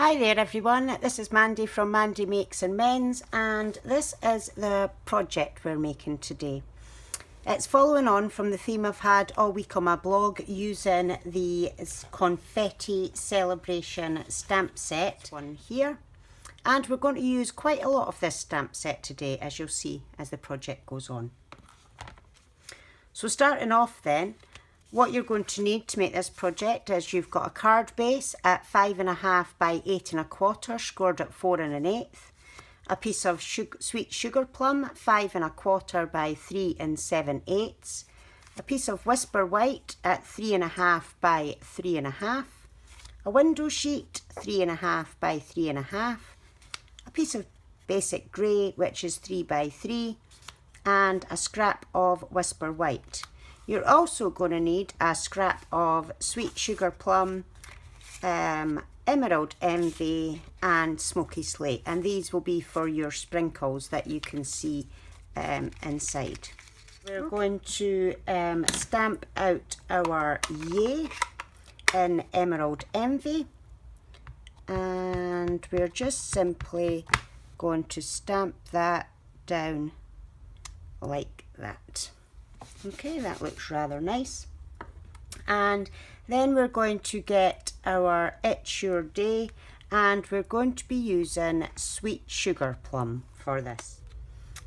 Hi there everyone, this is Mandy from Mandy Makes and Mends, and this is the project we're making today. It's following on from the theme I've had all week on my blog using the Confetti Celebration Stamp set one here, and we're going to use quite a lot of this stamp set today, as you'll see as the project goes on. So starting off then, what you're going to need to make this project is you've got a card base at 5.5 by 8 1/4, scored at 4 1/8, a piece of sweet sugar plum 5 1/4 by 3 7/8, a piece of whisper white at 3.5 by 3 1/2, a window sheet 3.5 by 3 1/2, a piece of basic grey which is 3 by 3, and a scrap of whisper white. You're also going to need a scrap of sweet sugar plum, emerald envy and smoky slate, and these will be for your sprinkles that you can see inside. We're going to stamp out our yay in emerald envy, and we're just simply going to stamp that down like that. Okay, that looks rather nice. And then we're going to get our It's Your Day, and we're going to be using sweet sugar plum for this.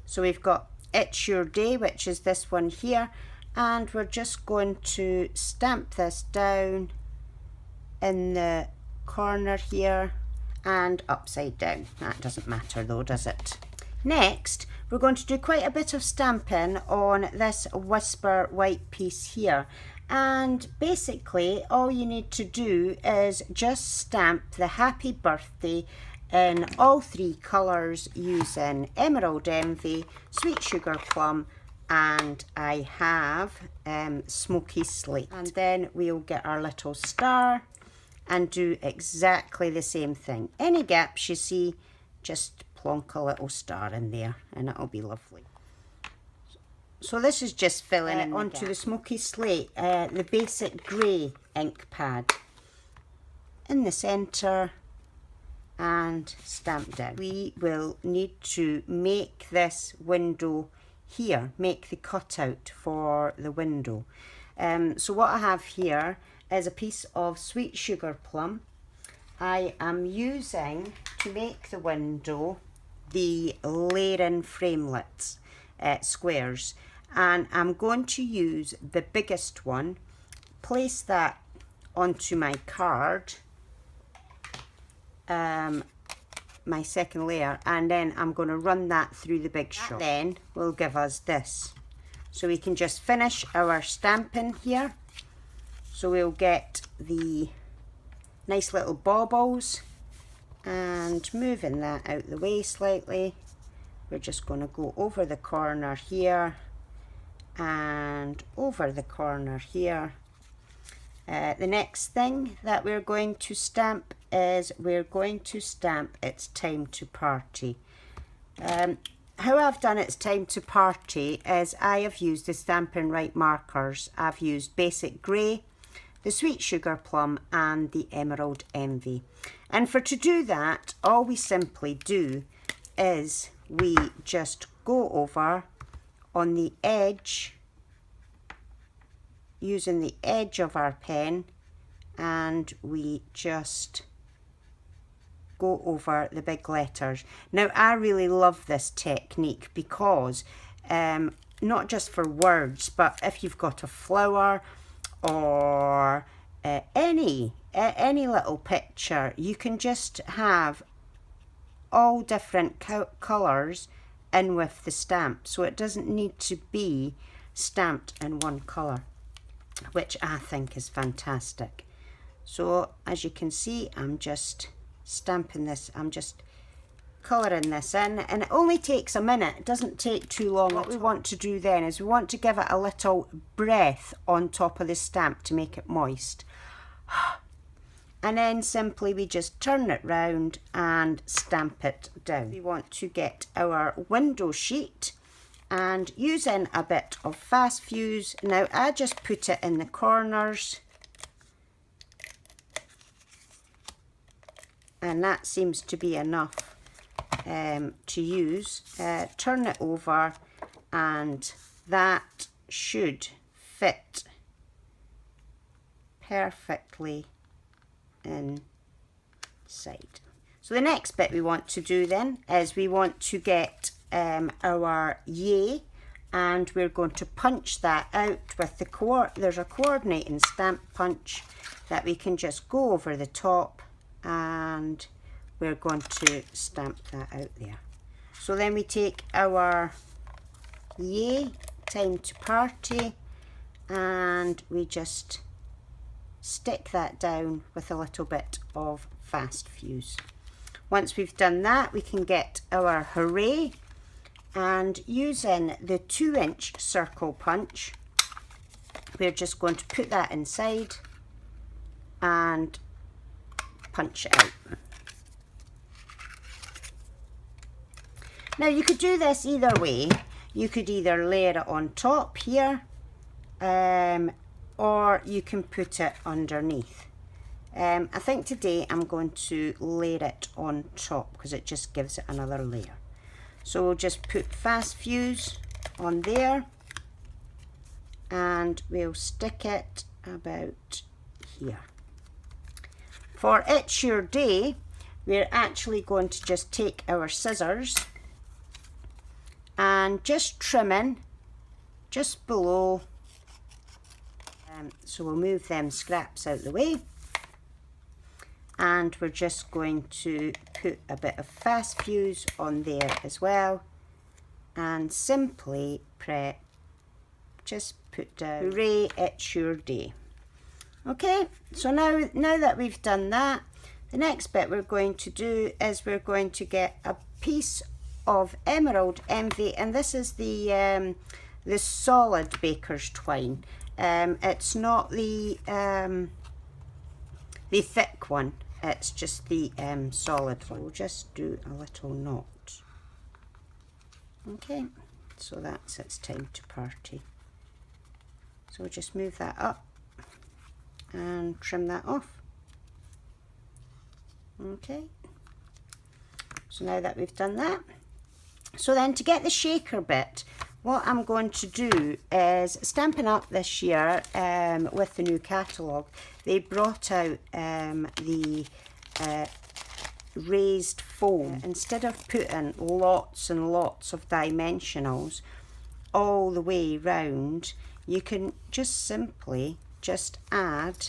So we've got It's Your Day, which is this one here, and we're just going to stamp this down in the corner here and upside down. That doesn't matter though, does it? Next, we're going to do quite a bit of stamping on this whisper white piece here, and basically all you need to do is just stamp the happy birthday in all three colours using emerald envy, sweet sugar plum, and I have smoky slate. And then we'll get our little star and do exactly the same thing. Any gaps you see, just plonk a little star in there and it'll be lovely. So this is just filling it onto the smoky slate, the basic grey ink pad in the centre and stamp down. We will need to make this window here, make the cutout for the window. So what I have here is a piece of sweet sugar plum. I am using, to make the window, the layering framelits squares, and I'm going to use the biggest one, place that onto my card, my second layer, and then I'm going to run that through the big shot. Then will give us this, so we can just finish our stamping here. So we'll get the nice little baubles, and moving that out the way slightly, we're just going to go over the corner here and over the corner here. The next thing that we're going to stamp is we're going to stamp It's Time to Party. How I've done It's Time to Party is I have used the Stampin' Right markers. I've used basic grey, the sweet sugar plum and the emerald envy. And to do that, all we simply do is we just go over on the edge, using the edge of our pen, and we just go over the big letters. Now I really love this technique because not just for words, but if you've got a flower or any little picture, you can just have all different colours in with the stamp, so it doesn't need to be stamped in one colour, which I think is fantastic. So as you can see, I'm just stamping this, I'm just colouring this in, and it only takes a minute. It doesn't take too long. What we want to do then is we want to give it a little breath on top of the stamp to make it moist, and then simply we just turn it round and stamp it down. We want to get our window sheet, and using a bit of fast fuse, now I just put it in the corners and that seems to be enough to use. Turn it over, and that should fit perfectly inside. So the next bit we want to do then is we want to get our yay, and we're going to punch that out with the there's a coordinating stamp punch that we can just go over the top, and we're going to stamp that out there. So then we take our yay, time to party, and we just stick that down with a little bit of fast fuse. Once we've done that, we can get our hooray, and using the 2-inch circle punch, we're just going to put that inside and punch it out. Now you could do this either way. You could either layer it on top here, or you can put it underneath. I think today I'm going to layer it on top because it just gives it another layer. So we'll just put fast fuse on there, and we'll stick it about here. For It's Your Day, we're actually going to just take our scissors and just trimming just below. So we'll move them scraps out the way, and we're just going to put a bit of fast fuse on there as well, and simply just put down hooray, it's your day. Okay, so now that we've done that, the next bit we're going to do is we're going to get a piece of Emerald Envy, and this is the solid baker's twine. It's not the thick one, it's just the solid one. We'll just do a little knot. Okay, so that's It's Time to Party. So we'll just move that up and trim that off. Okay, so now that we've done that, so then to get the shaker bit, what I'm going to do is Stampin' Up this year with the new catalogue, they brought out the raised foam. Instead of putting lots and lots of dimensionals all the way round, you can just simply just add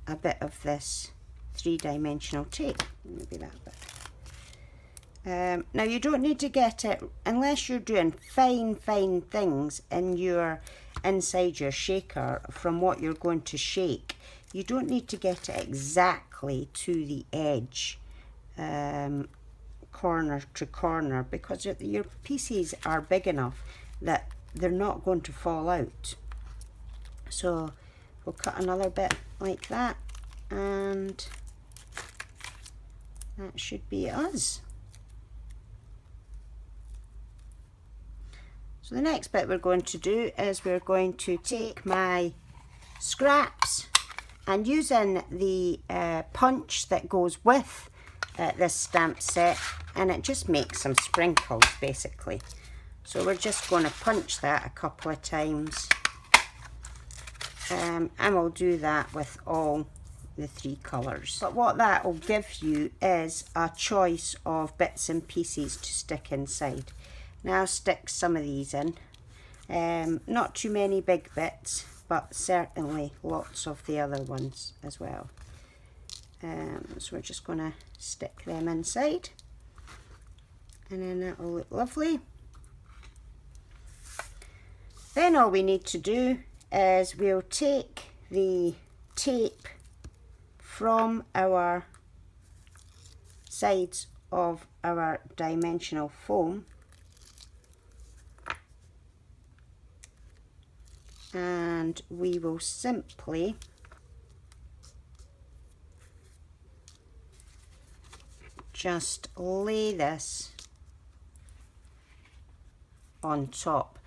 a bit of this 3-dimensional tape. Maybe that bit. Now you don't need to get it, unless you're doing fine things in inside your shaker from what you're going to shake, you don't need to get it exactly to the edge, corner to corner, because your pieces are big enough that they're not going to fall out. So we'll cut another bit like that, and that should be us. So the next bit we're going to do is we're going to take my scraps, and using the punch that goes with this stamp set, and it just makes some sprinkles basically. So we're just going to punch that a couple of times, and we'll do that with all the 3 colours. But what that will give you is a choice of bits and pieces to stick inside. Now stick some of these in, not too many big bits, but certainly lots of the other ones as well. So we're just going to stick them inside, and then that will look lovely. Then all we need to do is we'll take the tape from our sides of our dimensional foam, and we will simply just lay this on top.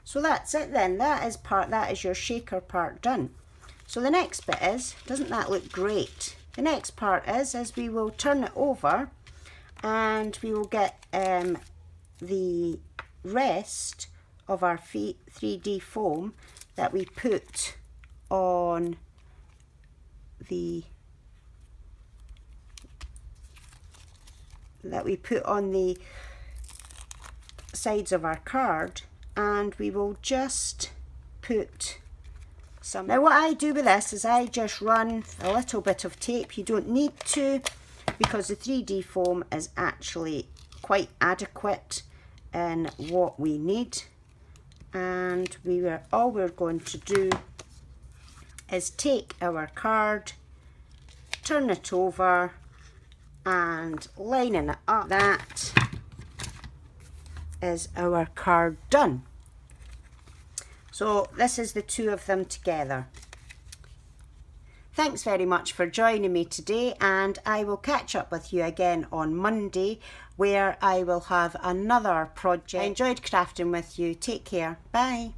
So that's it then. That is your shaker part done. So the next bit is, doesn't that look great? The next part is we will turn it over and we will get the rest of our 3D foam that we put on the sides of our card, and we will just put some. Now what I do with this is I just run a little bit of tape. You don't need to, because the 3D foam is actually quite adequate in what we need. And all we're going to do is take our card, turn it over and lining it up. That is our card done. So this is the two of them together. Thanks very much for joining me today, and I will catch up with you again on Monday, where I will have another project. I enjoyed crafting with you. Take care. Bye.